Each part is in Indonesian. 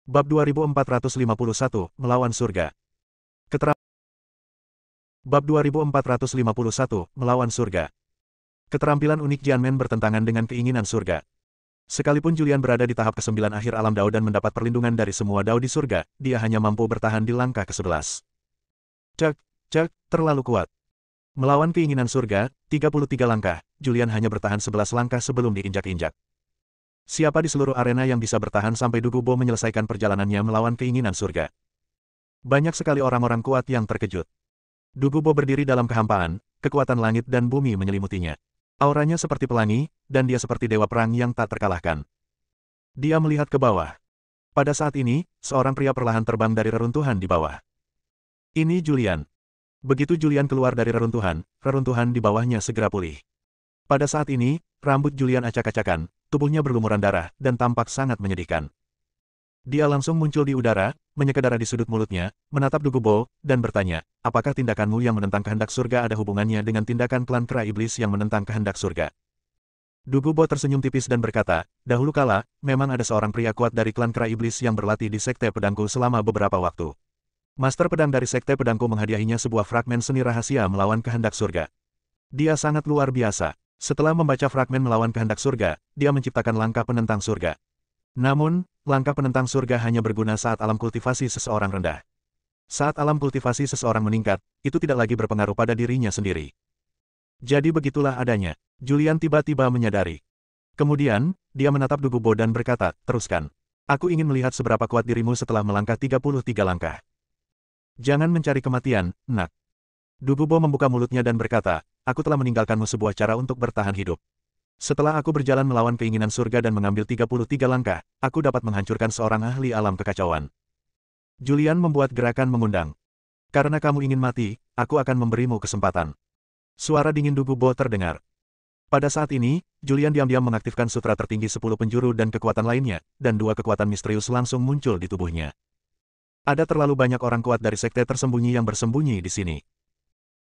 Bab 2451, Melawan Surga. Keteram Bab 2451, Melawan Surga. Keterampilan unik Jianmen bertentangan dengan keinginan surga. Sekalipun Julian berada di tahap ke-9 akhir alam Dao dan mendapat perlindungan dari semua Dao di surga, dia hanya mampu bertahan di langkah ke-11. Cek, terlalu kuat. Melawan keinginan surga, 33 langkah, Julian hanya bertahan 11 langkah sebelum diinjak-injak. Siapa di seluruh arena yang bisa bertahan sampai Du Gubo menyelesaikan perjalanannya melawan keinginan surga? Banyak sekali orang-orang kuat yang terkejut. Du Gubo berdiri dalam kehampaan, kekuatan langit dan bumi menyelimutinya. Auranya seperti pelangi, dan dia seperti dewa perang yang tak terkalahkan. Dia melihat ke bawah. Pada saat ini, seorang pria perlahan terbang dari reruntuhan di bawah. Ini Julian. Begitu Julian keluar dari reruntuhan di bawahnya segera pulih. Pada saat ini, rambut Julian acak-acakan, tubuhnya berlumuran darah, dan tampak sangat menyedihkan. Dia langsung muncul di udara, menyeka darah di sudut mulutnya, menatap Du Gubo, dan bertanya, apakah tindakanmu yang menentang kehendak surga ada hubungannya dengan tindakan klan kera iblis yang menentang kehendak surga? Du Gubo tersenyum tipis dan berkata, dahulu kala, memang ada seorang pria kuat dari klan kera iblis yang berlatih di Sekte Pedangku selama beberapa waktu. Master pedang dari Sekte Pedangku menghadiahinya sebuah fragmen seni rahasia melawan kehendak surga. Dia sangat luar biasa. Setelah membaca fragmen melawan kehendak surga, dia menciptakan langkah penentang surga. Namun, langkah penentang surga hanya berguna saat alam kultivasi seseorang rendah. Saat alam kultivasi seseorang meningkat, itu tidak lagi berpengaruh pada dirinya sendiri. Jadi begitulah adanya. Julian tiba-tiba menyadari. Kemudian, dia menatap Du Gubo dan berkata, teruskan. Aku ingin melihat seberapa kuat dirimu setelah melangkah 33 langkah. Jangan mencari kematian, nak. Du Gubo membuka mulutnya dan berkata, aku telah meninggalkanmu sebuah cara untuk bertahan hidup. Setelah aku berjalan melawan keinginan surga dan mengambil 33 langkah, aku dapat menghancurkan seorang ahli alam kekacauan. Julian membuat gerakan mengundang. Karena kamu ingin mati, aku akan memberimu kesempatan. Suara dingin Du Gubo terdengar. Pada saat ini, Julian diam-diam mengaktifkan sutra tertinggi 10 penjuru dan kekuatan lainnya, dan 2 kekuatan misterius langsung muncul di tubuhnya. Ada terlalu banyak orang kuat dari sekte tersembunyi yang bersembunyi di sini.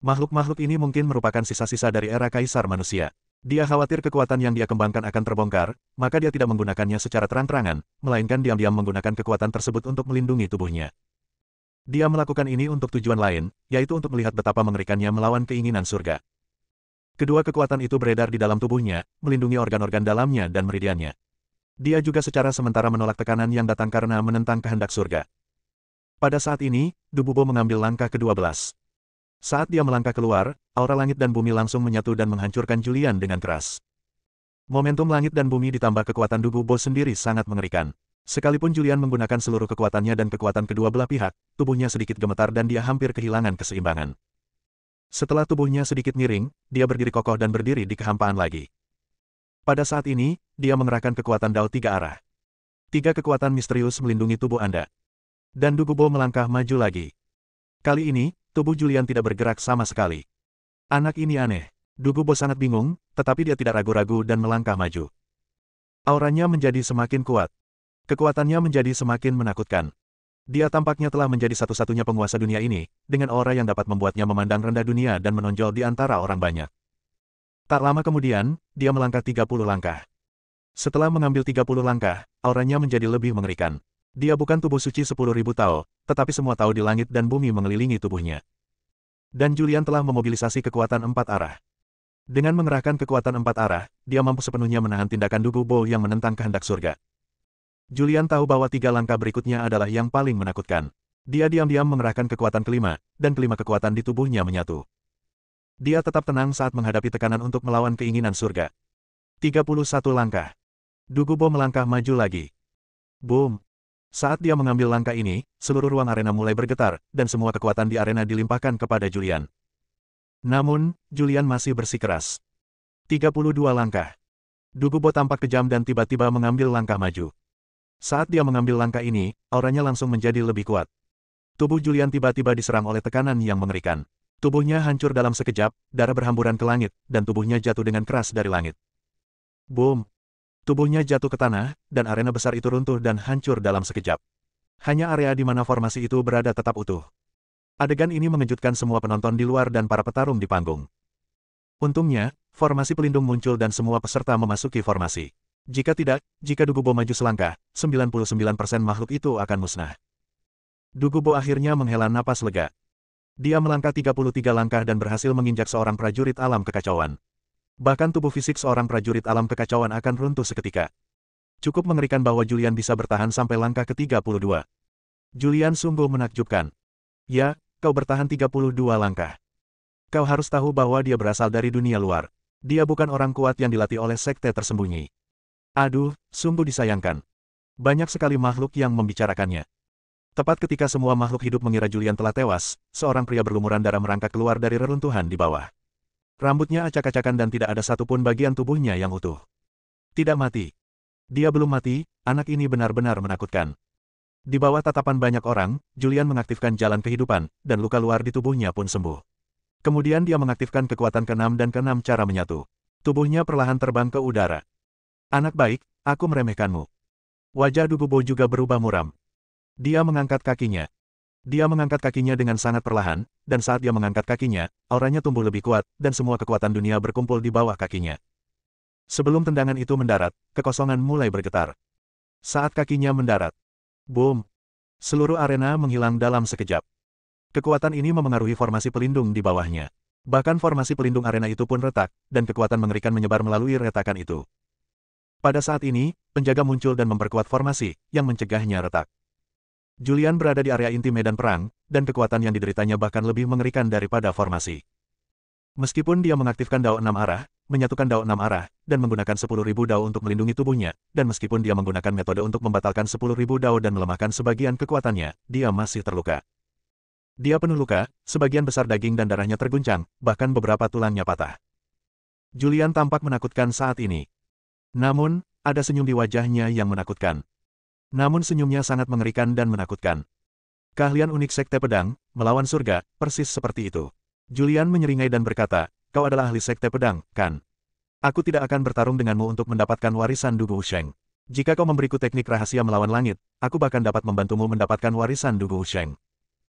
Makhluk-makhluk ini mungkin merupakan sisa-sisa dari era Kaisar Manusia. Dia khawatir kekuatan yang dia kembangkan akan terbongkar, maka dia tidak menggunakannya secara terang-terangan, melainkan diam-diam menggunakan kekuatan tersebut untuk melindungi tubuhnya. Dia melakukan ini untuk tujuan lain, yaitu untuk melihat betapa mengerikannya melawan keinginan surga. Kedua kekuatan itu beredar di dalam tubuhnya, melindungi organ-organ dalamnya dan meridiannya. Dia juga secara sementara menolak tekanan yang datang karena menentang kehendak surga. Pada saat ini, Du Gubo mengambil langkah ke-12. Saat dia melangkah keluar, aura langit dan bumi langsung menyatu dan menghancurkan Julian dengan keras. Momentum langit dan bumi ditambah kekuatan Du Gubo sendiri sangat mengerikan. Sekalipun Julian menggunakan seluruh kekuatannya dan kekuatan kedua belah pihak, tubuhnya sedikit gemetar dan dia hampir kehilangan keseimbangan. Setelah tubuhnya sedikit miring, dia berdiri kokoh dan berdiri di kehampaan lagi. Pada saat ini, dia mengerahkan kekuatan Dao 3 arah. 3 kekuatan misterius melindungi tubuh Anda. Dan Du Gubo melangkah maju lagi. Kali ini, tubuh Julian tidak bergerak sama sekali. Anak ini aneh. Du Gubo sangat bingung, tetapi dia tidak ragu-ragu dan melangkah maju. Auranya menjadi semakin kuat. Kekuatannya menjadi semakin menakutkan. Dia tampaknya telah menjadi satu-satunya penguasa dunia ini, dengan aura yang dapat membuatnya memandang rendah dunia dan menonjol di antara orang banyak. Tak lama kemudian, dia melangkah 30 langkah. Setelah mengambil 30 langkah, auranya menjadi lebih mengerikan. Dia bukan tubuh suci 10.000 Tao, tetapi semua Tao di langit dan bumi mengelilingi tubuhnya. Dan Julian telah memobilisasi kekuatan 4 arah. Dengan mengerahkan kekuatan 4 arah, dia mampu sepenuhnya menahan tindakan Du Gubo yang menentang kehendak surga. Julian tahu bahwa 3 langkah berikutnya adalah yang paling menakutkan. Dia diam-diam mengerahkan kekuatan kelima, dan kelima kekuatan di tubuhnya menyatu. Dia tetap tenang saat menghadapi tekanan untuk melawan keinginan surga. 31 langkah. Du Gubo melangkah maju lagi. Boom! Saat dia mengambil langkah ini, seluruh ruang arena mulai bergetar, dan semua kekuatan di arena dilimpahkan kepada Julian. Namun, Julian masih bersikeras. 32 langkah. Du Gubo tampak kejam dan tiba-tiba mengambil langkah maju. Saat dia mengambil langkah ini, auranya langsung menjadi lebih kuat. Tubuh Julian tiba-tiba diserang oleh tekanan yang mengerikan. Tubuhnya hancur dalam sekejap, darah berhamburan ke langit, dan tubuhnya jatuh dengan keras dari langit. Boom! Tubuhnya jatuh ke tanah, dan arena besar itu runtuh dan hancur dalam sekejap. Hanya area di mana formasi itu berada tetap utuh. Adegan ini mengejutkan semua penonton di luar dan para petarung di panggung. Untungnya, formasi pelindung muncul dan semua peserta memasuki formasi. Jika Dugubo maju selangkah, 99% makhluk itu akan musnah. Dugubo akhirnya menghela napas lega. Dia melangkah 33 langkah dan berhasil menginjak seorang prajurit alam kekacauan. Bahkan tubuh fisik seorang prajurit alam kekacauan akan runtuh seketika. Cukup mengerikan bahwa Julian bisa bertahan sampai langkah ke-32. Julian sungguh menakjubkan. Ya, kau bertahan 32 langkah. Kau harus tahu bahwa dia berasal dari dunia luar. Dia bukan orang kuat yang dilatih oleh sekte tersembunyi. Aduh, sungguh disayangkan. Banyak sekali makhluk yang membicarakannya. Tepat ketika semua makhluk hidup mengira Julian telah tewas, seorang pria berlumuran darah merangkak keluar dari reruntuhan di bawah. Rambutnya acak-acakan dan tidak ada satupun bagian tubuhnya yang utuh. Tidak mati. Dia belum mati, anak ini benar-benar menakutkan. Di bawah tatapan banyak orang, Julian mengaktifkan jalan kehidupan, dan luka luar di tubuhnya pun sembuh. Kemudian dia mengaktifkan kekuatan ke-6 dan ke-6 cara menyatu. Tubuhnya perlahan terbang ke udara. Anak baik, aku meremehkanmu. Wajah Dugubo juga berubah muram. Dia mengangkat kakinya. Dia mengangkat kakinya dengan sangat perlahan, dan saat dia mengangkat kakinya, auranya tumbuh lebih kuat, dan semua kekuatan dunia berkumpul di bawah kakinya. Sebelum tendangan itu mendarat, kekosongan mulai bergetar. Saat kakinya mendarat, boom! Seluruh arena menghilang dalam sekejap. Kekuatan ini memengaruhi formasi pelindung di bawahnya. Bahkan formasi pelindung arena itu pun retak, dan kekuatan mengerikan menyebar melalui retakan itu. Pada saat ini, penjaga muncul dan memperkuat formasi, yang mencegahnya retak. Julian berada di area inti medan perang, dan kekuatan yang dideritanya bahkan lebih mengerikan daripada formasi. Meskipun dia mengaktifkan dao 6 arah, menyatukan dao 6 arah, dan menggunakan 10.000 dao untuk melindungi tubuhnya, dan meskipun dia menggunakan metode untuk membatalkan 10.000 dao dan melemahkan sebagian kekuatannya, dia masih terluka. Dia penuh luka, sebagian besar daging dan darahnya terguncang, bahkan beberapa tulangnya patah. Julian tampak menakutkan saat ini. Namun, ada senyum di wajahnya yang menakutkan. Namun senyumnya sangat mengerikan dan menakutkan. Keahlian unik Sekte Pedang, melawan surga, persis seperti itu. Julian menyeringai dan berkata, kau adalah ahli Sekte Pedang, kan? Aku tidak akan bertarung denganmu untuk mendapatkan warisan Dugu Wusheng. Jika kau memberiku teknik rahasia melawan langit, aku bahkan dapat membantumu mendapatkan warisan Dugu Wusheng.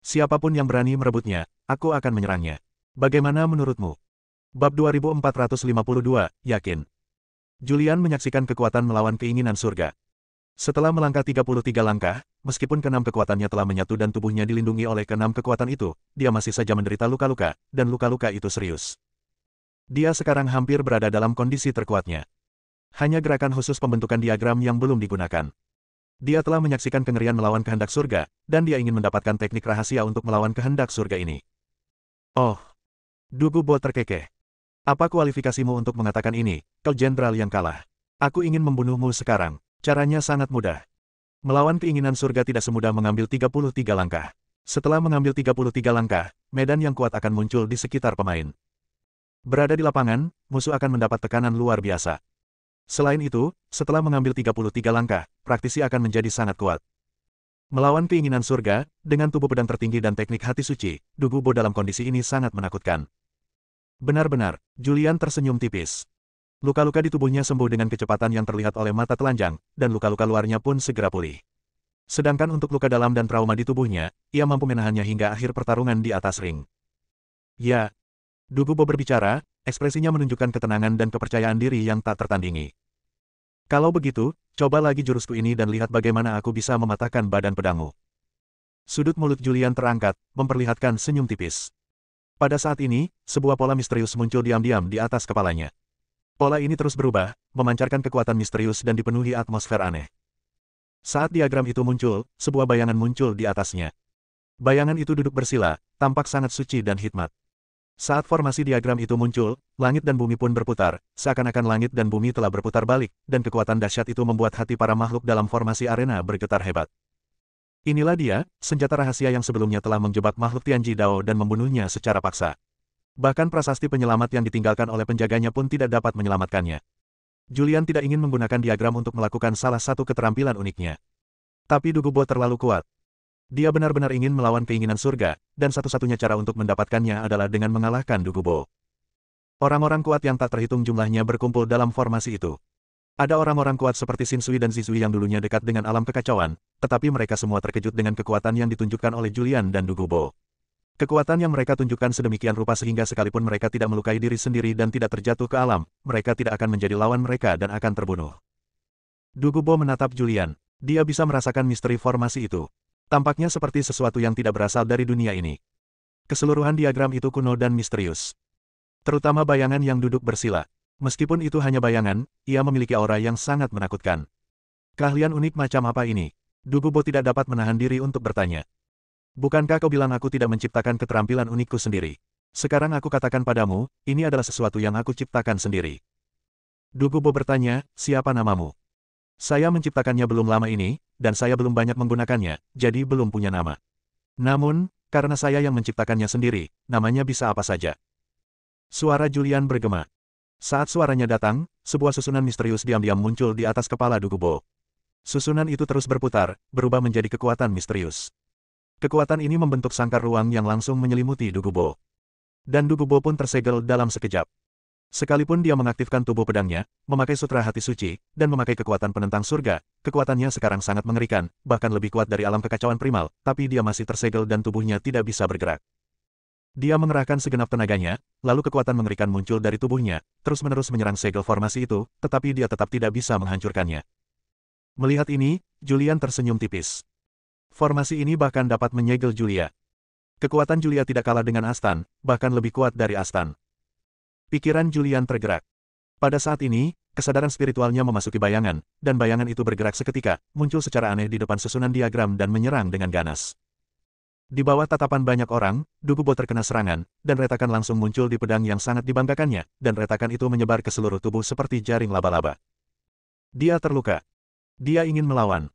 Siapapun yang berani merebutnya, aku akan menyerangnya. Bagaimana menurutmu? Bab 2452, yakin. Julian menyaksikan kekuatan melawan keinginan surga. Setelah melangkah 33 langkah, meskipun ke-6 kekuatannya telah menyatu dan tubuhnya dilindungi oleh ke-6 kekuatan itu, dia masih saja menderita luka-luka, dan luka-luka itu serius. Dia sekarang hampir berada dalam kondisi terkuatnya. Hanya gerakan khusus pembentukan diagram yang belum digunakan. Dia telah menyaksikan kengerian melawan kehendak surga, dan dia ingin mendapatkan teknik rahasia untuk melawan kehendak surga ini. Oh! Dugubo terkekeh. Apa kualifikasimu untuk mengatakan ini, kau jenderal yang kalah? Aku ingin membunuhmu sekarang. Caranya sangat mudah. Melawan keinginan surga tidak semudah mengambil 33 langkah. Setelah mengambil 33 langkah, medan yang kuat akan muncul di sekitar pemain. Berada di lapangan, musuh akan mendapat tekanan luar biasa. Selain itu, setelah mengambil 33 langkah, praktisi akan menjadi sangat kuat. Melawan keinginan surga, dengan tubuh pedang tertinggi dan teknik hati suci, Dugubo dalam kondisi ini sangat menakutkan. Benar-benar, Julian tersenyum tipis. Luka-luka di tubuhnya sembuh dengan kecepatan yang terlihat oleh mata telanjang, dan luka-luka luarnya pun segera pulih. Sedangkan untuk luka dalam dan trauma di tubuhnya, ia mampu menahannya hingga akhir pertarungan di atas ring. Ya, Dugubo berbicara, ekspresinya menunjukkan ketenangan dan kepercayaan diri yang tak tertandingi. Kalau begitu, coba lagi jurusku ini dan lihat bagaimana aku bisa mematahkan badan pedangmu. Sudut mulut Julian terangkat, memperlihatkan senyum tipis. Pada saat ini, sebuah pola misterius muncul diam-diam di atas kepalanya. Pola ini terus berubah, memancarkan kekuatan misterius dan dipenuhi atmosfer aneh. Saat diagram itu muncul, sebuah bayangan muncul di atasnya. Bayangan itu duduk bersila, tampak sangat suci dan hikmat. Saat formasi diagram itu muncul, langit dan bumi pun berputar, seakan-akan langit dan bumi telah berputar balik, dan kekuatan dahsyat itu membuat hati para makhluk dalam formasi arena bergetar hebat. Inilah dia, senjata rahasia yang sebelumnya telah menjebak makhluk Tianji Dao dan membunuhnya secara paksa. Bahkan prasasti penyelamat yang ditinggalkan oleh penjaganya pun tidak dapat menyelamatkannya. Julian tidak ingin menggunakan diagram untuk melakukan salah satu keterampilan uniknya. Tapi Dugubo terlalu kuat. Dia benar-benar ingin melawan keinginan surga, dan satu-satunya cara untuk mendapatkannya adalah dengan mengalahkan Dugubo. Orang-orang kuat yang tak terhitung jumlahnya berkumpul dalam formasi itu. Ada orang-orang kuat seperti Shinsui dan Zizui yang dulunya dekat dengan alam kekacauan, tetapi mereka semua terkejut dengan kekuatan yang ditunjukkan oleh Julian dan Dugubo. Kekuatan yang mereka tunjukkan sedemikian rupa sehingga sekalipun mereka tidak melukai diri sendiri dan tidak terjatuh ke alam, mereka tidak akan menjadi lawan mereka dan akan terbunuh. Du Gubo menatap Julian. Dia bisa merasakan misteri formasi itu. Tampaknya seperti sesuatu yang tidak berasal dari dunia ini. Keseluruhan diagram itu kuno dan misterius. Terutama bayangan yang duduk bersila. Meskipun itu hanya bayangan, ia memiliki aura yang sangat menakutkan. Keahlian unik macam apa ini? Du Gubo tidak dapat menahan diri untuk bertanya. Bukankah kau bilang aku tidak menciptakan keterampilan unikku sendiri? Sekarang aku katakan padamu, ini adalah sesuatu yang aku ciptakan sendiri. Du Gubo bertanya, siapa namamu? Saya menciptakannya belum lama ini, dan saya belum banyak menggunakannya, jadi belum punya nama. Namun, karena saya yang menciptakannya sendiri, namanya bisa apa saja. Suara Julian bergema. Saat suaranya datang, sebuah susunan misterius diam-diam muncul di atas kepala Du Gubo. Susunan itu terus berputar, berubah menjadi kekuatan misterius. Kekuatan ini membentuk sangkar ruang yang langsung menyelimuti Du Gubo. Dan Du Gubo pun tersegel dalam sekejap. Sekalipun dia mengaktifkan tubuh pedangnya, memakai sutra hati suci, dan memakai kekuatan penentang surga, kekuatannya sekarang sangat mengerikan, bahkan lebih kuat dari alam kekacauan primal, tapi dia masih tersegel dan tubuhnya tidak bisa bergerak. Dia mengerahkan segenap tenaganya, lalu kekuatan mengerikan muncul dari tubuhnya, terus-menerus menyerang segel formasi itu, tetapi dia tetap tidak bisa menghancurkannya. Melihat ini, Julian tersenyum tipis. Formasi ini bahkan dapat menyegel Julia. Kekuatan Julia tidak kalah dengan Astan, bahkan lebih kuat dari Astan. Pikiran Julian tergerak. Pada saat ini, kesadaran spiritualnya memasuki bayangan, dan bayangan itu bergerak seketika, muncul secara aneh di depan susunan diagram dan menyerang dengan ganas. Di bawah tatapan banyak orang, Du Gubo terkena serangan, dan retakan langsung muncul di pedang yang sangat dibanggakannya, dan retakan itu menyebar ke seluruh tubuh seperti jaring laba-laba. Dia terluka. Dia ingin melawan.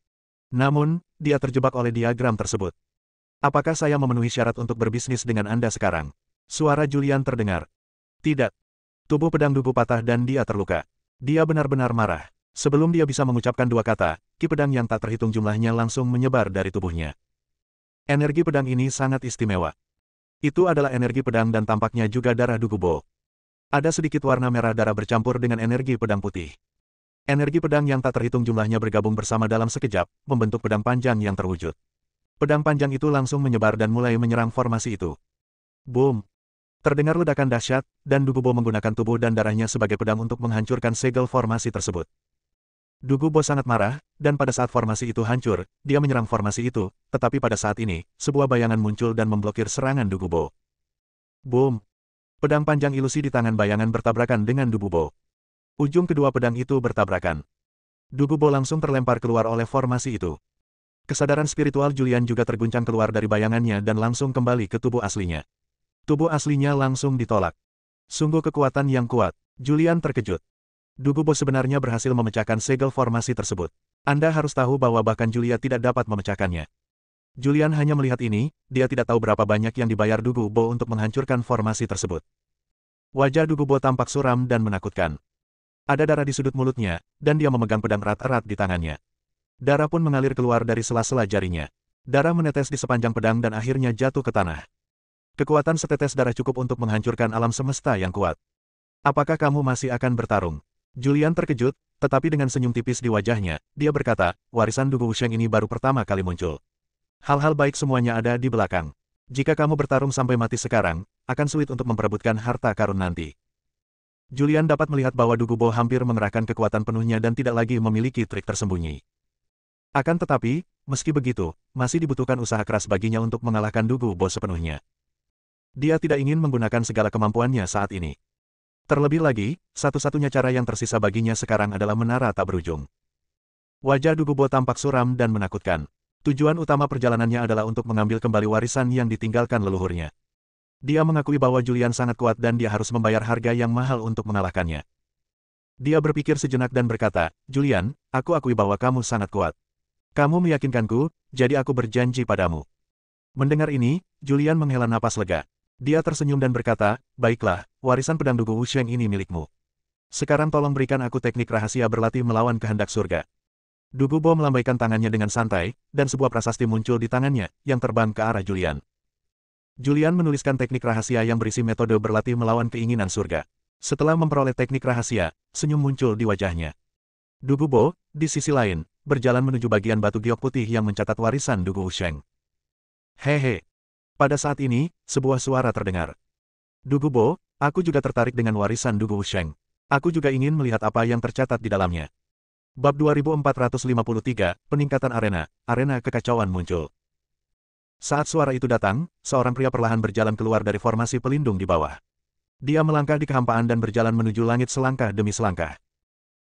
Namun, dia terjebak oleh diagram tersebut. Apakah saya memenuhi syarat untuk berbisnis dengan Anda sekarang? Suara Julian terdengar. Tidak. Tubuh pedang Du Gubo patah dan dia terluka. Dia benar-benar marah. Sebelum dia bisa mengucapkan dua kata, ki pedang yang tak terhitung jumlahnya langsung menyebar dari tubuhnya. Energi pedang ini sangat istimewa. Itu adalah energi pedang dan tampaknya juga darah Du Gubo. Ada sedikit warna merah darah bercampur dengan energi pedang putih. Energi pedang yang tak terhitung jumlahnya bergabung bersama dalam sekejap, membentuk pedang panjang yang terwujud. Pedang panjang itu langsung menyebar dan mulai menyerang formasi itu. Boom! Terdengar ledakan dahsyat, dan Du Gubo menggunakan tubuh dan darahnya sebagai pedang untuk menghancurkan segel formasi tersebut. Du Gubo sangat marah, dan pada saat formasi itu hancur, dia menyerang formasi itu, tetapi pada saat ini, sebuah bayangan muncul dan memblokir serangan Du Gubo. Boom! Pedang panjang ilusi di tangan bayangan bertabrakan dengan Du Gubo. Ujung kedua pedang itu bertabrakan. Du Gubo langsung terlempar keluar oleh formasi itu. Kesadaran spiritual Julian juga terguncang keluar dari bayangannya dan langsung kembali ke tubuh aslinya. Tubuh aslinya langsung ditolak. Sungguh kekuatan yang kuat. Julian terkejut. Du Gubo sebenarnya berhasil memecahkan segel formasi tersebut. Anda harus tahu bahwa bahkan Julia tidak dapat memecahkannya. Julian hanya melihat ini, dia tidak tahu berapa banyak yang dibayar Du Gubo untuk menghancurkan formasi tersebut. Wajah Du Gubo tampak suram dan menakutkan. Ada darah di sudut mulutnya, dan dia memegang pedang erat-erat di tangannya. Darah pun mengalir keluar dari sela-sela jarinya. Darah menetes di sepanjang pedang dan akhirnya jatuh ke tanah. Kekuatan setetes darah cukup untuk menghancurkan alam semesta yang kuat. Apakah kamu masih akan bertarung? Julian terkejut, tetapi dengan senyum tipis di wajahnya, dia berkata, warisan Du Guosheng ini baru pertama kali muncul. Hal-hal baik semuanya ada di belakang. Jika kamu bertarung sampai mati sekarang, akan sulit untuk memperebutkan harta karun nanti. Julian dapat melihat bahwa Du Gubo hampir mengerahkan kekuatan penuhnya dan tidak lagi memiliki trik tersembunyi. Akan tetapi, meski begitu, masih dibutuhkan usaha keras baginya untuk mengalahkan Du Gubo sepenuhnya. Dia tidak ingin menggunakan segala kemampuannya saat ini. Terlebih lagi, satu-satunya cara yang tersisa baginya sekarang adalah menara tak berujung. Wajah Du Gubo tampak suram dan menakutkan. Tujuan utama perjalanannya adalah untuk mengambil kembali warisan yang ditinggalkan leluhurnya. Dia mengakui bahwa Julian sangat kuat dan dia harus membayar harga yang mahal untuk mengalahkannya. Dia berpikir sejenak dan berkata, Julian, aku akui bahwa kamu sangat kuat. Kamu meyakinkanku, jadi aku berjanji padamu. Mendengar ini, Julian menghela napas lega. Dia tersenyum dan berkata, baiklah, warisan pedang Du Guosheng ini milikmu. Sekarang tolong berikan aku teknik rahasia berlatih melawan kehendak surga. Du Gubo melambaikan tangannya dengan santai, dan sebuah prasasti muncul di tangannya, yang terbang ke arah Julian. Julian menuliskan teknik rahasia yang berisi metode berlatih melawan keinginan surga. Setelah memperoleh teknik rahasia, senyum muncul di wajahnya. Du Gubo, di sisi lain, berjalan menuju bagian batu giok putih yang mencatat warisan Du Guosheng. Hehe. Pada saat ini, sebuah suara terdengar. Du Gubo, aku juga tertarik dengan warisan Du Guosheng. Aku juga ingin melihat apa yang tercatat di dalamnya. Bab 2453, Peningkatan Arena, Arena Kekacauan muncul. Saat suara itu datang, seorang pria perlahan berjalan keluar dari formasi pelindung di bawah. Dia melangkah di kehampaan dan berjalan menuju langit selangkah demi selangkah.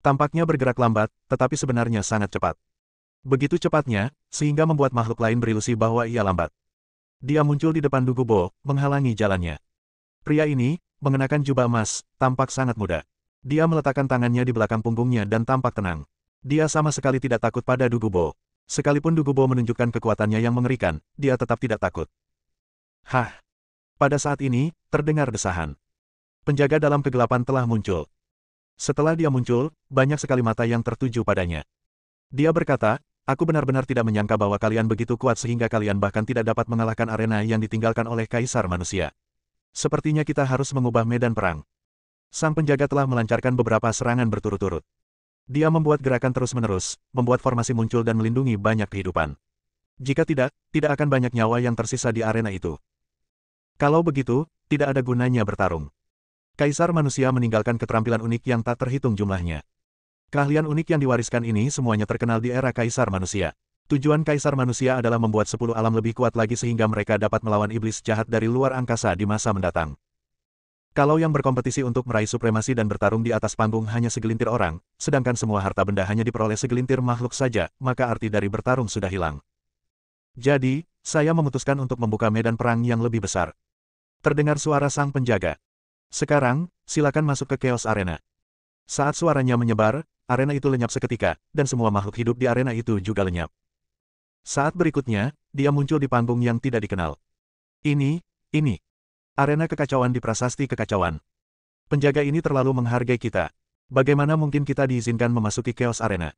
Tampaknya bergerak lambat, tetapi sebenarnya sangat cepat. Begitu cepatnya, sehingga membuat makhluk lain berilusi bahwa ia lambat. Dia muncul di depan Dugubo, menghalangi jalannya. Pria ini, mengenakan jubah emas, tampak sangat muda. Dia meletakkan tangannya di belakang punggungnya dan tampak tenang. Dia sama sekali tidak takut pada Dugubo. Sekalipun Dugubo menunjukkan kekuatannya yang mengerikan, dia tetap tidak takut. Hah! Pada saat ini, terdengar desahan. Penjaga dalam kegelapan telah muncul. Setelah dia muncul, banyak sekali mata yang tertuju padanya. Dia berkata, aku benar-benar tidak menyangka bahwa kalian begitu kuat sehingga kalian bahkan tidak dapat mengalahkan arena yang ditinggalkan oleh Kaisar Manusia. Sepertinya kita harus mengubah medan perang. Sang penjaga telah melancarkan beberapa serangan berturut-turut. Dia membuat gerakan terus-menerus, membuat formasi muncul dan melindungi banyak kehidupan. Jika tidak, tidak akan banyak nyawa yang tersisa di arena itu. Kalau begitu, tidak ada gunanya bertarung. Kaisar Manusia meninggalkan keterampilan unik yang tak terhitung jumlahnya. Keahlian unik yang diwariskan ini semuanya terkenal di era Kaisar Manusia. Tujuan Kaisar Manusia adalah membuat 10 alam lebih kuat lagi sehingga mereka dapat melawan iblis jahat dari luar angkasa di masa mendatang. Kalau yang berkompetisi untuk meraih supremasi dan bertarung di atas panggung hanya segelintir orang, sedangkan semua harta benda hanya diperoleh segelintir makhluk saja, maka arti dari bertarung sudah hilang. Jadi, saya memutuskan untuk membuka medan perang yang lebih besar. Terdengar suara sang penjaga. Sekarang, silakan masuk ke Chaos Arena. Saat suaranya menyebar, arena itu lenyap seketika, dan semua makhluk hidup di arena itu juga lenyap. Saat berikutnya, dia muncul di panggung yang tidak dikenal. Ini. Arena kekacauan di prasasti kekacauan. Penjaga ini terlalu menghargai kita. Bagaimana mungkin kita diizinkan memasuki Chaos Arena?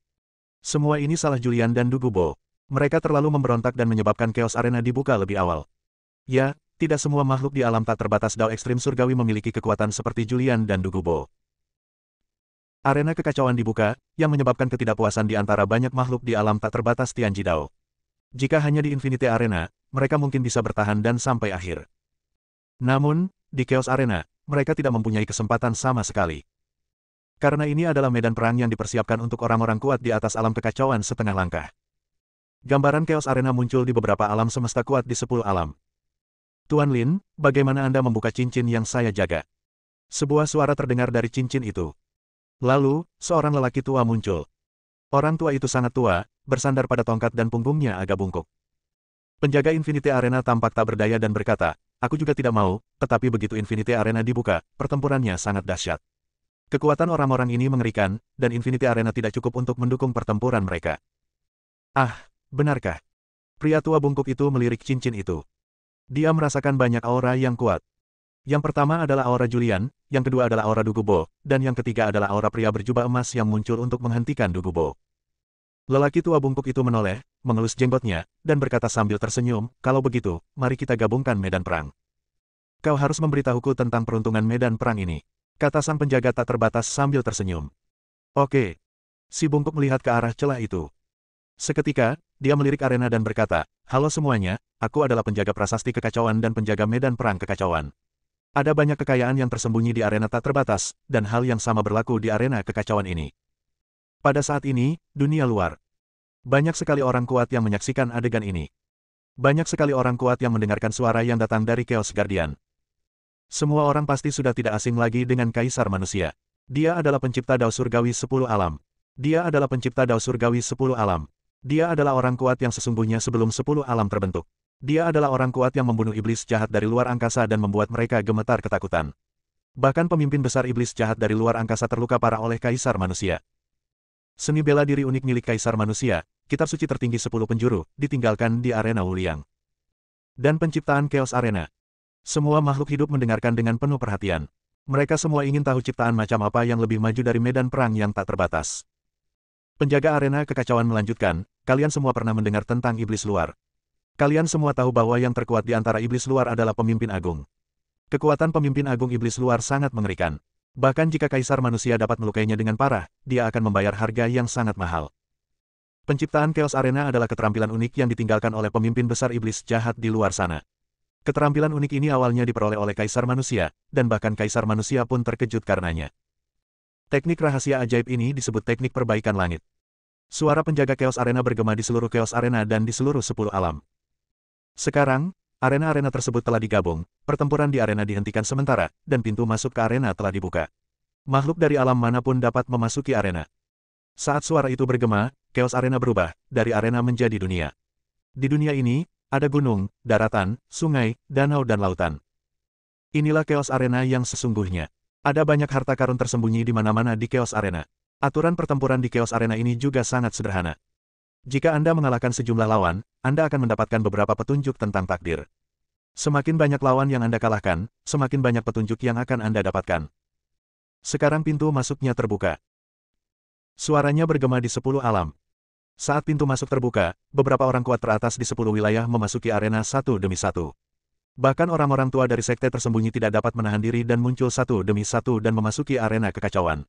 Semua ini salah Julian dan Dugubo. Mereka terlalu memberontak dan menyebabkan Chaos Arena dibuka lebih awal. Ya, tidak semua makhluk di alam tak terbatas Dao Ekstrim Surgawi memiliki kekuatan seperti Julian dan Dugubo. Arena kekacauan dibuka, yang menyebabkan ketidakpuasan di antara banyak makhluk di alam tak terbatas Tianji Dao. Jika hanya di Infinity Arena, mereka mungkin bisa bertahan dan sampai akhir. Namun, di Chaos Arena, mereka tidak mempunyai kesempatan sama sekali. Karena ini adalah medan perang yang dipersiapkan untuk orang-orang kuat di atas alam kekacauan setengah langkah. Gambaran Chaos Arena muncul di beberapa alam semesta kuat di 10 alam. Tuan Lin, bagaimana Anda membuka cincin yang saya jaga? Sebuah suara terdengar dari cincin itu. Lalu, seorang lelaki tua muncul. Orang tua itu sangat tua, bersandar pada tongkat dan punggungnya agak bungkuk. Penjaga Infinity Arena tampak tak berdaya dan berkata, aku juga tidak mau, tetapi begitu Infinity Arena dibuka, pertempurannya sangat dahsyat. Kekuatan orang-orang ini mengerikan, dan Infinity Arena tidak cukup untuk mendukung pertempuran mereka. Ah, benarkah? Pria tua bungkuk itu melirik cincin itu. Dia merasakan banyak aura yang kuat. Yang pertama adalah aura Julian, yang kedua adalah aura Dugubo, dan yang ketiga adalah aura pria berjubah emas yang muncul untuk menghentikan Dugubo. Lelaki tua bungkuk itu menoleh, mengelus jenggotnya, dan berkata sambil tersenyum, kalau begitu, mari kita gabungkan medan perang. Kau harus memberitahuku tentang peruntungan medan perang ini, kata sang penjaga tak terbatas sambil tersenyum. Oke. Si bungkuk melihat ke arah celah itu. Seketika, dia melirik arena dan berkata, halo semuanya, aku adalah penjaga prasasti kekacauan dan penjaga medan perang kekacauan. Ada banyak kekayaan yang tersembunyi di arena tak terbatas, dan hal yang sama berlaku di arena kekacauan ini. Pada saat ini, dunia luar. Banyak sekali orang kuat yang menyaksikan adegan ini. Banyak sekali orang kuat yang mendengarkan suara yang datang dari Chaos Guardian. Semua orang pasti sudah tidak asing lagi dengan Kaisar Manusia. Dia adalah pencipta Dao Surgawi 10 alam. Dia adalah pencipta Dao Surgawi 10 alam. Dia adalah orang kuat yang sesungguhnya sebelum 10 alam terbentuk. Dia adalah orang kuat yang membunuh iblis jahat dari luar angkasa dan membuat mereka gemetar ketakutan. Bahkan pemimpin besar iblis jahat dari luar angkasa terluka parah oleh Kaisar Manusia. Seni bela diri unik milik Kaisar Manusia, kitab suci tertinggi 10 penjuru, ditinggalkan di arena Wuliang. Dan penciptaan Chaos Arena. Semua makhluk hidup mendengarkan dengan penuh perhatian. Mereka semua ingin tahu ciptaan macam apa yang lebih maju dari medan perang yang tak terbatas. Penjaga arena kekacauan melanjutkan, kalian semua pernah mendengar tentang iblis luar. Kalian semua tahu bahwa yang terkuat di antara iblis luar adalah pemimpin agung. Kekuatan pemimpin agung iblis luar sangat mengerikan. Bahkan jika Kaisar Manusia dapat melukainya dengan parah, dia akan membayar harga yang sangat mahal. Penciptaan Chaos Arena adalah keterampilan unik yang ditinggalkan oleh pemimpin besar iblis jahat di luar sana. Keterampilan unik ini awalnya diperoleh oleh Kaisar Manusia, dan bahkan Kaisar Manusia pun terkejut karenanya. Teknik rahasia ajaib ini disebut teknik perbaikan langit. Suara penjaga Chaos Arena bergema di seluruh Chaos Arena dan di seluruh 10 alam. Sekarang, arena-arena tersebut telah digabung, pertempuran di arena dihentikan sementara, dan pintu masuk ke arena telah dibuka. Makhluk dari alam manapun dapat memasuki arena. Saat suara itu bergema, Chaos Arena berubah, dari arena menjadi dunia. Di dunia ini, ada gunung, daratan, sungai, danau dan lautan. Inilah Chaos Arena yang sesungguhnya. Ada banyak harta karun tersembunyi di mana-mana di Chaos Arena. Aturan pertempuran di Chaos Arena ini juga sangat sederhana. Jika Anda mengalahkan sejumlah lawan, Anda akan mendapatkan beberapa petunjuk tentang takdir. Semakin banyak lawan yang Anda kalahkan, semakin banyak petunjuk yang akan Anda dapatkan. Sekarang pintu masuknya terbuka. Suaranya bergema di 10 alam. Saat pintu masuk terbuka, beberapa orang kuat teratas di 10 wilayah memasuki arena satu demi satu. Bahkan orang-orang tua dari sekte tersembunyi tidak dapat menahan diri dan muncul satu demi satu dan memasuki arena kekacauan.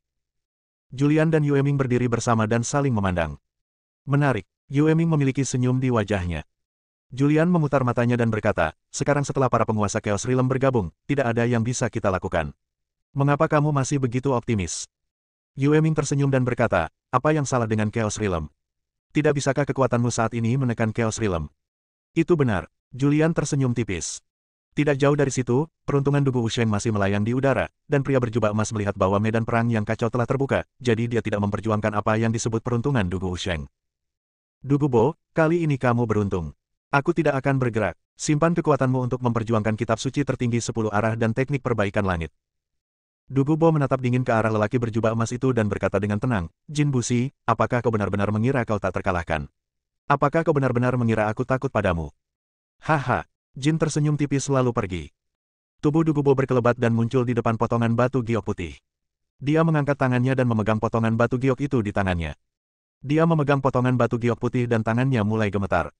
Julian dan Yue Ming berdiri bersama dan saling memandang. Menarik, Yue Ming memiliki senyum di wajahnya. Julian memutar matanya dan berkata, sekarang setelah para penguasa Chaos Realm bergabung, tidak ada yang bisa kita lakukan. Mengapa kamu masih begitu optimis? Yue Ming tersenyum dan berkata, apa yang salah dengan Chaos Realm? Tidak bisakah kekuatanmu saat ini menekan Chaos Realm? Itu benar, Julian tersenyum tipis. Tidak jauh dari situ, peruntungan Dugu Wusheng masih melayang di udara, dan pria berjubah emas melihat bahwa medan perang yang kacau telah terbuka, jadi dia tidak memperjuangkan apa yang disebut peruntungan Dugu Wusheng. Dugu Bo, kali ini kamu beruntung. Aku tidak akan bergerak. Simpan kekuatanmu untuk memperjuangkan kitab suci tertinggi 10 arah dan teknik perbaikan langit. Dugu Bo menatap dingin ke arah lelaki berjubah emas itu dan berkata dengan tenang, Jin Busi, apakah kau benar-benar mengira kau tak terkalahkan? Apakah kau benar-benar mengira aku takut padamu? Haha. Jin tersenyum tipis lalu pergi. Tubuh Dugu Bo berkelebat dan muncul di depan potongan batu giok putih. Dia mengangkat tangannya dan memegang potongan batu giok itu di tangannya. Dia memegang potongan batu giok putih dan tangannya mulai gemetar.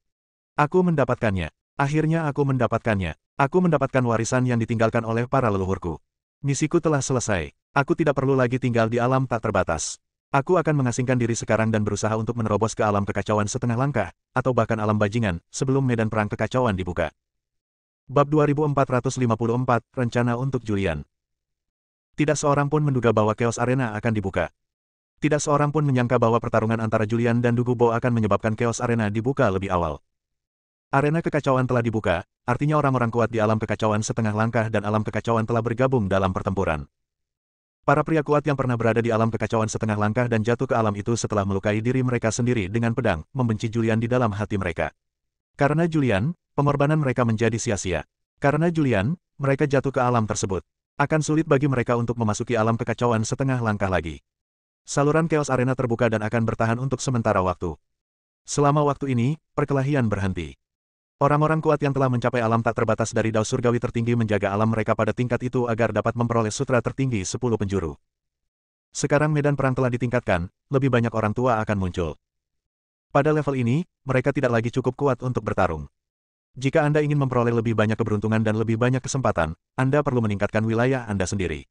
Aku mendapatkannya. Akhirnya aku mendapatkannya. Aku mendapatkan warisan yang ditinggalkan oleh para leluhurku. Misiku telah selesai. Aku tidak perlu lagi tinggal di alam tak terbatas. Aku akan mengasingkan diri sekarang dan berusaha untuk menerobos ke alam kekacauan setengah langkah, atau bahkan alam bajingan, sebelum medan perang kekacauan dibuka. Bab 2454, Rencana untuk Julian. Tidak seorang pun menduga bahwa Chaos Arena akan dibuka. Tidak seorang pun menyangka bahwa pertarungan antara Julian dan Dugu Bo akan menyebabkan Chaos Arena dibuka lebih awal. Arena kekacauan telah dibuka, artinya orang-orang kuat di alam kekacauan setengah langkah dan alam kekacauan telah bergabung dalam pertempuran. Para pria kuat yang pernah berada di alam kekacauan setengah langkah dan jatuh ke alam itu setelah melukai diri mereka sendiri dengan pedang, membenci Julian di dalam hati mereka. Karena Julian, pengorbanan mereka menjadi sia-sia. Karena Julian, mereka jatuh ke alam tersebut. Akan sulit bagi mereka untuk memasuki alam kekacauan setengah langkah lagi. Saluran Chaos Arena terbuka dan akan bertahan untuk sementara waktu. Selama waktu ini, perkelahian berhenti. Orang-orang kuat yang telah mencapai alam tak terbatas dari Dao Surgawi tertinggi menjaga alam mereka pada tingkat itu agar dapat memperoleh sutra tertinggi 10 penjuru. Sekarang medan perang telah ditingkatkan, lebih banyak orang tua akan muncul. Pada level ini, mereka tidak lagi cukup kuat untuk bertarung. Jika Anda ingin memperoleh lebih banyak keberuntungan dan lebih banyak kesempatan, Anda perlu meningkatkan wilayah Anda sendiri.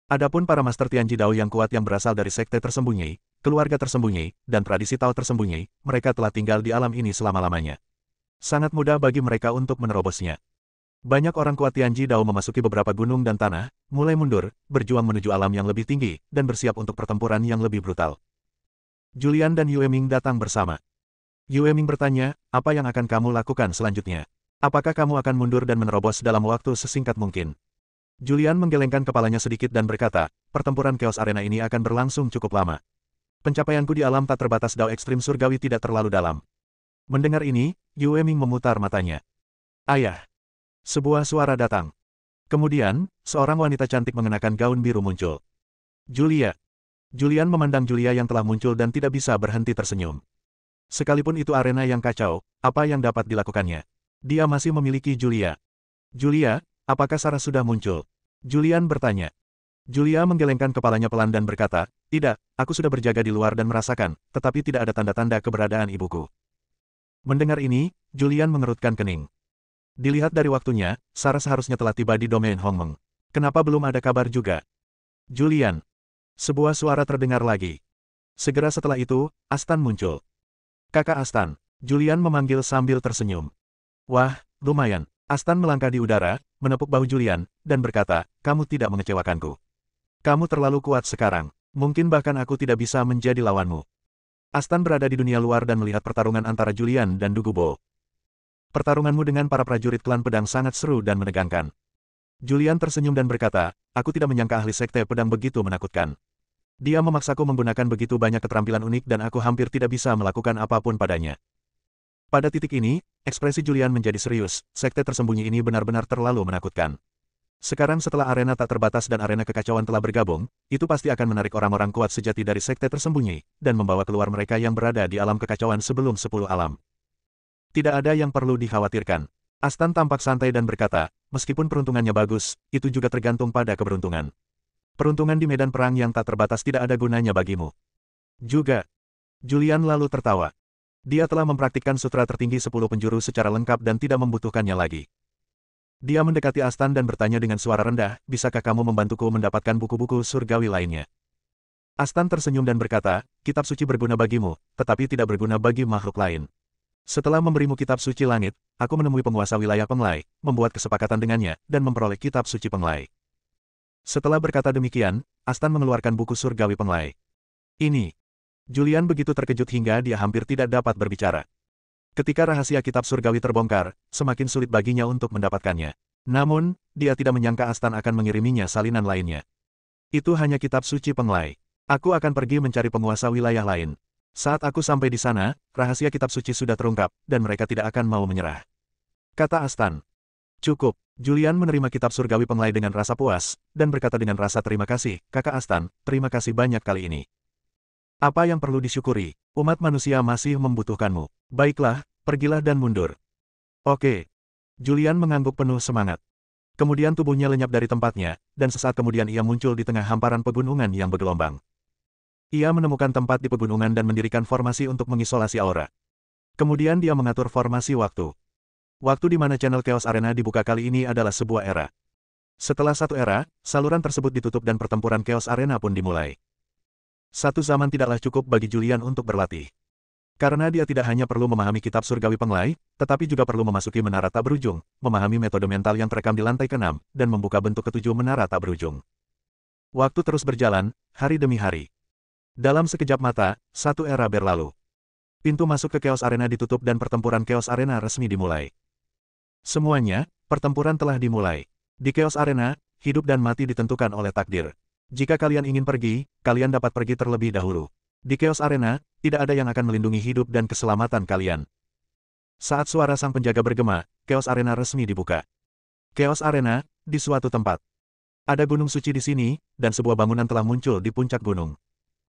Adapun para Master Tianji Dao yang kuat yang berasal dari sekte tersembunyi, keluarga tersembunyi, dan tradisi Tao tersembunyi, mereka telah tinggal di alam ini selama-lamanya. Sangat mudah bagi mereka untuk menerobosnya. Banyak orang kuat Tianji Dao memasuki beberapa gunung dan tanah, mulai mundur, berjuang menuju alam yang lebih tinggi, dan bersiap untuk pertempuran yang lebih brutal. Julian dan Yue Ming datang bersama. Yue Ming bertanya, apa yang akan kamu lakukan selanjutnya? Apakah kamu akan mundur dan menerobos dalam waktu sesingkat mungkin? Julian menggelengkan kepalanya sedikit dan berkata, pertempuran Chaos Arena ini akan berlangsung cukup lama. Pencapaianku di alam tak terbatas Dao Ekstrim Surgawi tidak terlalu dalam. Mendengar ini, Yue Ming memutar matanya. Ayah. Sebuah suara datang. Kemudian, seorang wanita cantik mengenakan gaun biru muncul. Julia. Julian memandang Julia yang telah muncul dan tidak bisa berhenti tersenyum. Sekalipun itu arena yang kacau, apa yang dapat dilakukannya? Dia masih memiliki Julia. Julia, apakah Sarah sudah muncul? Julian bertanya. Julia menggelengkan kepalanya pelan dan berkata, tidak, aku sudah berjaga di luar dan merasakan, tetapi tidak ada tanda-tanda keberadaan ibuku. Mendengar ini, Julian mengerutkan kening. Dilihat dari waktunya, Sarah seharusnya telah tiba di domain Hongmeng. Kenapa belum ada kabar juga? Julian. Sebuah suara terdengar lagi. Segera setelah itu, Astan muncul. Kakak Astan. Julian memanggil sambil tersenyum. Wah, lumayan. Astan melangkah di udara, menepuk bahu Julian, dan berkata, kamu tidak mengecewakanku. Kamu terlalu kuat sekarang. Mungkin bahkan aku tidak bisa menjadi lawanmu. Astan berada di dunia luar dan melihat pertarungan antara Julian dan Dugubo. Pertarunganmu dengan para prajurit klan pedang sangat seru dan menegangkan. Julian tersenyum dan berkata, aku tidak menyangka ahli sekte pedang begitu menakutkan. Dia memaksaku menggunakan begitu banyak keterampilan unik dan aku hampir tidak bisa melakukan apapun padanya. Pada titik ini, ekspresi Julian menjadi serius, sekte tersembunyi ini benar-benar terlalu menakutkan. Sekarang setelah arena tak terbatas dan arena kekacauan telah bergabung, itu pasti akan menarik orang-orang kuat sejati dari sekte tersembunyi, dan membawa keluar mereka yang berada di alam kekacauan sebelum 10 alam. Tidak ada yang perlu dikhawatirkan. Astan tampak santai dan berkata, meskipun peruntungannya bagus, itu juga tergantung pada keberuntungan. Peruntungan di medan perang yang tak terbatas tidak ada gunanya bagimu. Juga. Julian lalu tertawa. Dia telah mempraktikkan sutra tertinggi 10 penjuru secara lengkap dan tidak membutuhkannya lagi. Dia mendekati Astan dan bertanya dengan suara rendah, bisakah kamu membantuku mendapatkan buku-buku surgawi lainnya? Astan tersenyum dan berkata, kitab suci berguna bagimu, tetapi tidak berguna bagi makhluk lain. Setelah memberimu kitab suci langit, aku menemui penguasa wilayah Penglai, membuat kesepakatan dengannya, dan memperoleh kitab suci Penglai. Setelah berkata demikian, Astan mengeluarkan buku surgawi Penglai. Ini. Julian begitu terkejut hingga dia hampir tidak dapat berbicara. Ketika rahasia kitab surgawi terbongkar, semakin sulit baginya untuk mendapatkannya. Namun, dia tidak menyangka Astan akan mengiriminya salinan lainnya. Itu hanya kitab suci Penglai. Aku akan pergi mencari penguasa wilayah lain. Saat aku sampai di sana, rahasia kitab suci sudah terungkap, dan mereka tidak akan mau menyerah. Kata Astan. Cukup. Julian menerima kitab surgawi Penglai dengan rasa puas, dan berkata dengan rasa terima kasih, Kakak Astan, terima kasih banyak kali ini. Apa yang perlu disyukuri? Umat manusia masih membutuhkanmu. Baiklah, pergilah dan mundur. Oke. Julian mengangguk penuh semangat. Kemudian tubuhnya lenyap dari tempatnya, dan sesaat kemudian ia muncul di tengah hamparan pegunungan yang bergelombang. Ia menemukan tempat di pegunungan dan mendirikan formasi untuk mengisolasi aura. Kemudian dia mengatur formasi waktu. Waktu di mana channel Chaos Arena dibuka kali ini adalah sebuah era. Setelah satu era, saluran tersebut ditutup dan pertempuran Chaos Arena pun dimulai. Satu zaman tidaklah cukup bagi Julian untuk berlatih. Karena dia tidak hanya perlu memahami kitab surgawi Penglai, tetapi juga perlu memasuki menara tak berujung, memahami metode mental yang terekam di lantai ke-6, dan membuka bentuk ketujuh menara tak berujung. Waktu terus berjalan, hari demi hari. Dalam sekejap mata, satu era berlalu. Pintu masuk ke Chaos Arena ditutup dan pertempuran Chaos Arena resmi dimulai. Semuanya, pertempuran telah dimulai. Di Chaos Arena, hidup dan mati ditentukan oleh takdir. Jika kalian ingin pergi, kalian dapat pergi terlebih dahulu. Di Chaos Arena, tidak ada yang akan melindungi hidup dan keselamatan kalian. Saat suara sang penjaga bergema, Chaos Arena resmi dibuka. Chaos Arena, di suatu tempat. Ada gunung suci di sini, dan sebuah bangunan telah muncul di puncak gunung.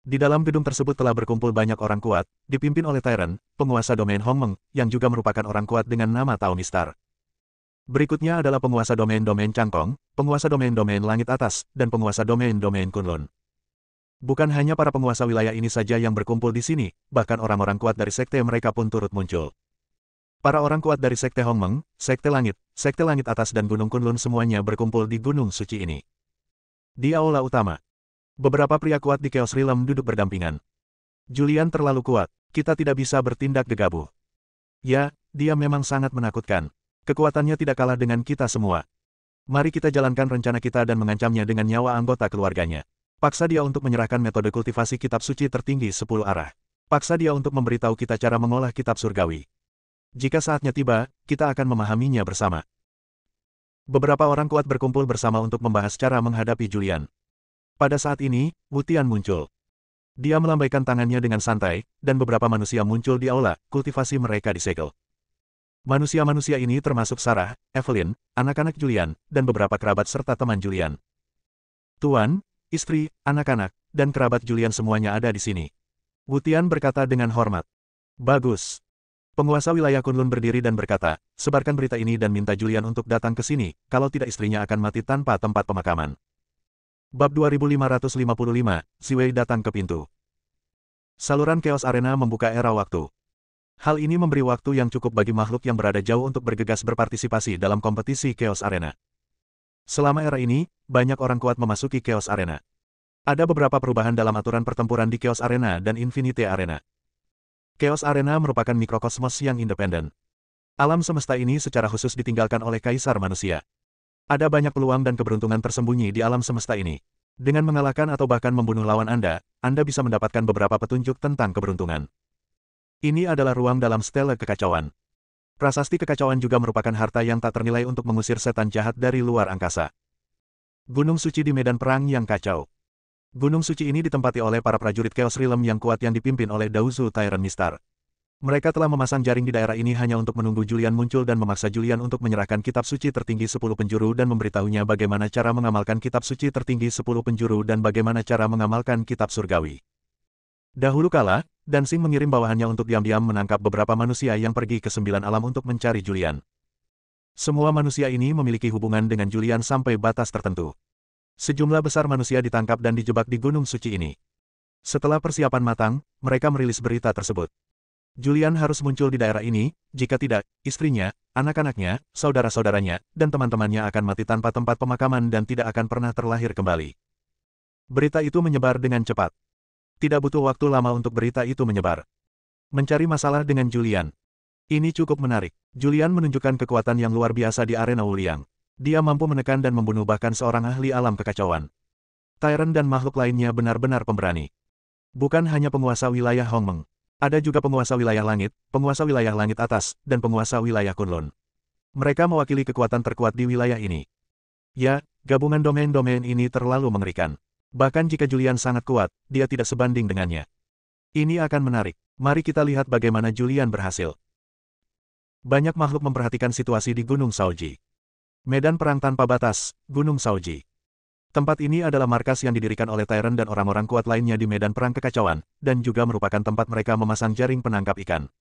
Di dalam gedung tersebut telah berkumpul banyak orang kuat, dipimpin oleh Tyrant, penguasa domain Hongmeng, yang juga merupakan orang kuat dengan nama Tao Mistar. Berikutnya adalah penguasa domain-domain Cangkong, penguasa domain-domain Langit Atas, dan penguasa domain-domain Kunlun. Bukan hanya para penguasa wilayah ini saja yang berkumpul di sini, bahkan orang-orang kuat dari sekte mereka pun turut muncul. Para orang kuat dari sekte Hongmeng, sekte Langit Atas dan Gunung Kunlun semuanya berkumpul di Gunung Suci ini. Di aula utama, beberapa pria kuat di Chaos Realm duduk berdampingan. Julian terlalu kuat, kita tidak bisa bertindak gegabah. Ya, dia memang sangat menakutkan. Kekuatannya tidak kalah dengan kita semua. Mari kita jalankan rencana kita dan mengancamnya dengan nyawa anggota keluarganya. Paksa dia untuk menyerahkan metode kultivasi kitab suci tertinggi 10 arah. Paksa dia untuk memberitahu kita cara mengolah kitab surgawi. Jika saatnya tiba, kita akan memahaminya bersama. Beberapa orang kuat berkumpul bersama untuk membahas cara menghadapi Julian. Pada saat ini, Wu Tian muncul. Dia melambaikan tangannya dengan santai, dan beberapa manusia muncul di aula, kultivasi mereka disegel. Manusia-manusia ini termasuk Sarah, Evelyn, anak-anak Julian, dan beberapa kerabat serta teman Julian. Tuan, istri, anak-anak, dan kerabat Julian semuanya ada di sini. Wu Tian berkata dengan hormat. Bagus. Penguasa wilayah Kunlun berdiri dan berkata, sebarkan berita ini dan minta Julian untuk datang ke sini, kalau tidak istrinya akan mati tanpa tempat pemakaman. Bab 2555, Ziwei datang ke pintu. Saluran Chaos Arena membuka era waktu. Hal ini memberi waktu yang cukup bagi makhluk yang berada jauh untuk bergegas berpartisipasi dalam kompetisi Chaos Arena. Selama era ini, banyak orang kuat memasuki Chaos Arena. Ada beberapa perubahan dalam aturan pertempuran di Chaos Arena dan Infinite Arena. Chaos Arena merupakan mikrokosmos yang independen. Alam semesta ini secara khusus ditinggalkan oleh Kaisar Manusia. Ada banyak peluang dan keberuntungan tersembunyi di alam semesta ini. Dengan mengalahkan atau bahkan membunuh lawan Anda Anda bisa mendapatkan beberapa petunjuk tentang keberuntungan. Ini adalah ruang dalam stele kekacauan. Prasasti kekacauan juga merupakan harta yang tak ternilai untuk mengusir setan jahat dari luar angkasa. Gunung suci di medan perang yang kacau. Gunung suci ini ditempati oleh para prajurit Chaos Realm yang kuat yang dipimpin oleh Daozu Tyrant Mistar. Mereka telah memasang jaring di daerah ini hanya untuk menunggu Julian muncul dan memaksa Julian untuk menyerahkan kitab suci tertinggi 10 penjuru dan memberitahunya bagaimana cara mengamalkan kitab suci tertinggi 10 penjuru dan bagaimana cara mengamalkan kitab surgawi. Dahulu kala, Dansing mengirim bawahannya untuk diam-diam menangkap beberapa manusia yang pergi ke 9 alam untuk mencari Julian. Semua manusia ini memiliki hubungan dengan Julian sampai batas tertentu. Sejumlah besar manusia ditangkap dan dijebak di gunung suci ini. Setelah persiapan matang, mereka merilis berita tersebut. Julian harus muncul di daerah ini, jika tidak, istrinya, anak-anaknya, saudara-saudaranya, dan teman-temannya akan mati tanpa tempat pemakaman dan tidak akan pernah terlahir kembali. Berita itu menyebar dengan cepat. Tidak butuh waktu lama untuk berita itu menyebar. Mencari masalah dengan Julian. Ini cukup menarik. Julian menunjukkan kekuatan yang luar biasa di arena Wuliang. Dia mampu menekan dan membunuh bahkan seorang ahli alam kekacauan. Tyrant dan makhluk lainnya benar-benar pemberani. Bukan hanya penguasa wilayah Hongmeng. Ada juga penguasa wilayah langit atas, dan penguasa wilayah Kunlun. Mereka mewakili kekuatan terkuat di wilayah ini. Ya, gabungan domain-domain ini terlalu mengerikan. Bahkan jika Julian sangat kuat, dia tidak sebanding dengannya. Ini akan menarik. Mari kita lihat bagaimana Julian berhasil. Banyak makhluk memperhatikan situasi di Gunung Shaoji. Medan perang tanpa batas, Gunung Shaoji. Tempat ini adalah markas yang didirikan oleh Tyrant dan orang-orang kuat lainnya di medan perang kekacauan, dan juga merupakan tempat mereka memasang jaring penangkap ikan.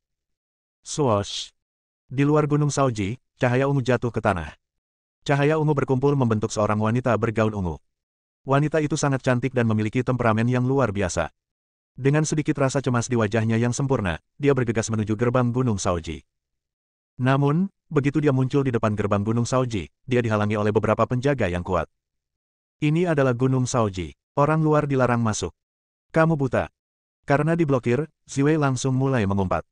Swoosh! Di luar Gunung Shaoji, cahaya ungu jatuh ke tanah. Cahaya ungu berkumpul membentuk seorang wanita bergaun ungu. Wanita itu sangat cantik dan memiliki temperamen yang luar biasa. Dengan sedikit rasa cemas di wajahnya yang sempurna, dia bergegas menuju gerbang Gunung Shaoji. Namun, begitu dia muncul di depan gerbang Gunung Shaoji, dia dihalangi oleh beberapa penjaga yang kuat. Ini adalah Gunung Shaoji. Orang luar dilarang masuk. Kamu buta. Karena diblokir, Ziwei langsung mulai mengumpat.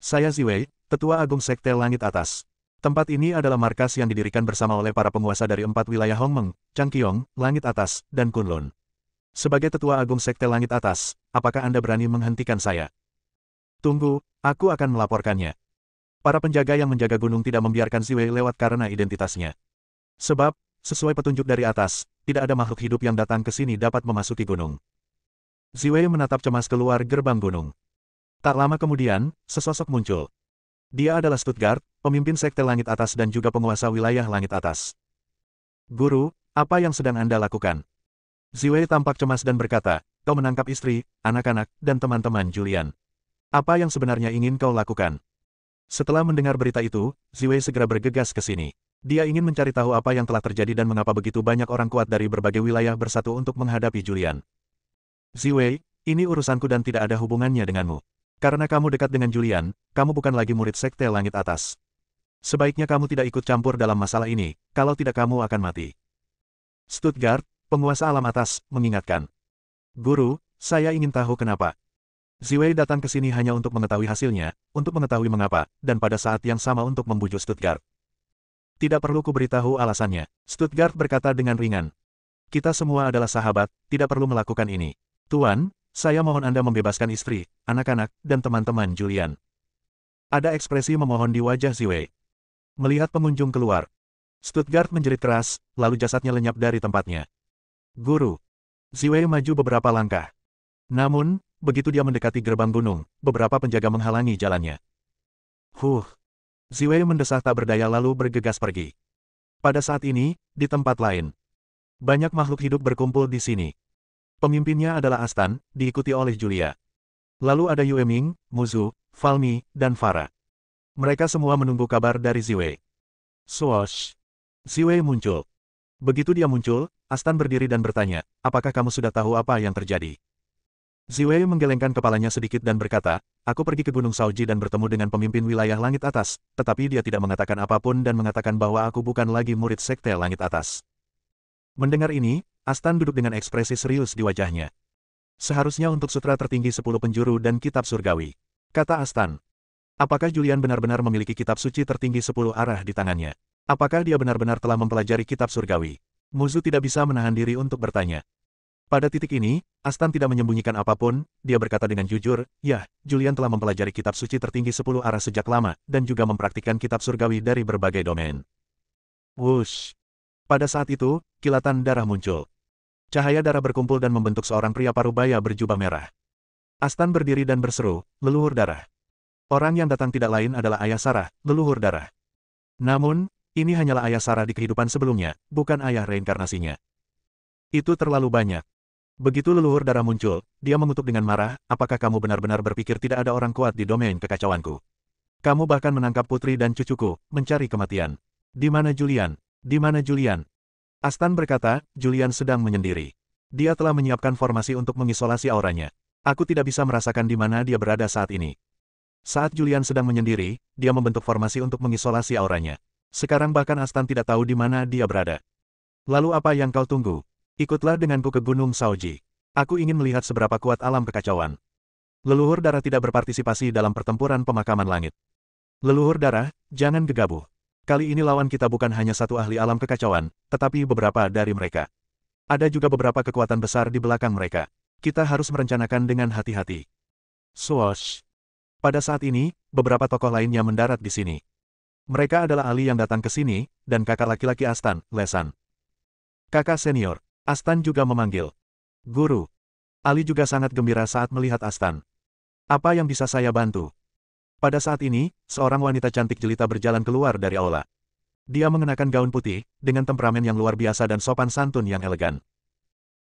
Saya Ziwei, Tetua Agung Sekte Langit Atas. Tempat ini adalah markas yang didirikan bersama oleh para penguasa dari 4 wilayah Hongmeng, Changqiong, Langit Atas, dan Kunlun. Sebagai Tetua Agung Sekte Langit Atas, apakah Anda berani menghentikan saya? Tunggu, aku akan melaporkannya. Para penjaga yang menjaga gunung tidak membiarkan Ziwei lewat karena identitasnya. Sebab, sesuai petunjuk dari atas, tidak ada makhluk hidup yang datang ke sini dapat memasuki gunung. Ziwei menatap cemas keluar gerbang gunung. Tak lama kemudian, sesosok muncul. Dia adalah Stuttgart, pemimpin Sekte Langit Atas dan juga penguasa wilayah Langit Atas. Guru, apa yang sedang Anda lakukan? Ziwei tampak cemas dan berkata, kau menangkap istri, anak-anak, dan teman-teman Julian. Apa yang sebenarnya ingin kau lakukan? Setelah mendengar berita itu, Ziwei segera bergegas ke sini. Dia ingin mencari tahu apa yang telah terjadi dan mengapa begitu banyak orang kuat dari berbagai wilayah bersatu untuk menghadapi Julian. Ziwei, ini urusanku dan tidak ada hubungannya denganmu. Karena kamu dekat dengan Julian, kamu bukan lagi murid Sekte Langit Atas. Sebaiknya kamu tidak ikut campur dalam masalah ini, kalau tidak kamu akan mati. Stuttgart, penguasa alam atas, mengingatkan. Guru, saya ingin tahu kenapa. Ziwei datang ke sini hanya untuk mengetahui hasilnya, untuk mengetahui mengapa, dan pada saat yang sama untuk membujuk Stuttgart. Tidak perlu kuberitahu alasannya, Stuttgart berkata dengan ringan. Kita semua adalah sahabat, tidak perlu melakukan ini. Tuan, saya mohon Anda membebaskan istri, anak-anak, dan teman-teman Julian. Ada ekspresi memohon di wajah Ziwei. Melihat pengunjung keluar, Stuttgart menjerit keras, lalu jasadnya lenyap dari tempatnya. Guru. Ziwei maju beberapa langkah. Namun, begitu dia mendekati gerbang gunung, beberapa penjaga menghalangi jalannya. Ziwei mendesah tak berdaya lalu bergegas pergi. Pada saat ini, di tempat lain, banyak makhluk hidup berkumpul di sini. Pemimpinnya adalah Astan, diikuti oleh Julia. Lalu ada Yue Ming, Muzu, Falmi, dan Farah. Mereka semua menunggu kabar dari Ziwei. Swoosh! Ziwei muncul. Begitu dia muncul, Astan berdiri dan bertanya, apakah kamu sudah tahu apa yang terjadi? Ziwei menggelengkan kepalanya sedikit dan berkata, aku pergi ke Gunung Shaoji dan bertemu dengan pemimpin wilayah Langit Atas, tetapi dia tidak mengatakan apapun dan mengatakan bahwa aku bukan lagi murid Sekte Langit Atas. Mendengar ini, Astan duduk dengan ekspresi serius di wajahnya. Seharusnya untuk sutra tertinggi 10 penjuru dan kitab surgawi. Kata Astan. Apakah Julian benar-benar memiliki kitab suci tertinggi 10 arah di tangannya? Apakah dia benar-benar telah mempelajari kitab surgawi? Muzu tidak bisa menahan diri untuk bertanya. Pada titik ini, Astan tidak menyembunyikan apapun, dia berkata dengan jujur, ya, Julian telah mempelajari kitab suci tertinggi 10 arah sejak lama, dan juga mempraktikkan kitab surgawi dari berbagai domain. Wush! Pada saat itu, kilatan darah muncul. Cahaya darah berkumpul dan membentuk seorang pria parubaya berjubah merah. Astan berdiri dan berseru, leluhur darah. Orang yang datang tidak lain adalah ayah Sarah, leluhur darah. Namun, ini hanyalah ayah Sarah di kehidupan sebelumnya, bukan ayah reinkarnasinya. Itu terlalu banyak. Begitu leluhur darah muncul, dia mengutuk dengan marah, apakah kamu benar-benar berpikir tidak ada orang kuat di domain kekacauanku? Kamu bahkan menangkap putri dan cucuku, mencari kematian. Di mana Julian? Di mana Julian? Astan berkata, Julian sedang menyendiri. Dia telah menyiapkan formasi untuk mengisolasi auranya. Aku tidak bisa merasakan di mana dia berada saat ini. Saat Julian sedang menyendiri, dia membentuk formasi untuk mengisolasi auranya. Sekarang bahkan Astan tidak tahu di mana dia berada. Lalu apa yang kau tunggu? Ikutlah denganku ke Gunung Shaoji. Aku ingin melihat seberapa kuat alam kekacauan. Leluhur darah tidak berpartisipasi dalam pertempuran pemakaman langit. Leluhur darah, jangan gegabah. Kali ini lawan kita bukan hanya satu ahli alam kekacauan, tetapi beberapa dari mereka. Ada juga beberapa kekuatan besar di belakang mereka. Kita harus merencanakan dengan hati-hati. Swoosh! Pada saat ini, beberapa tokoh lainnya mendarat di sini. Mereka adalah ahli yang datang ke sini, dan kakak laki-laki Astan, Lesan. Kakak senior. Astan juga memanggil. Guru. Ali juga sangat gembira saat melihat Astan. Apa yang bisa saya bantu? Pada saat ini, seorang wanita cantik jelita berjalan keluar dari aula. Dia mengenakan gaun putih, dengan temperamen yang luar biasa dan sopan santun yang elegan.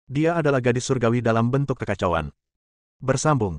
Dia adalah gadis surgawi dalam bentuk kekacauan. Bersambung.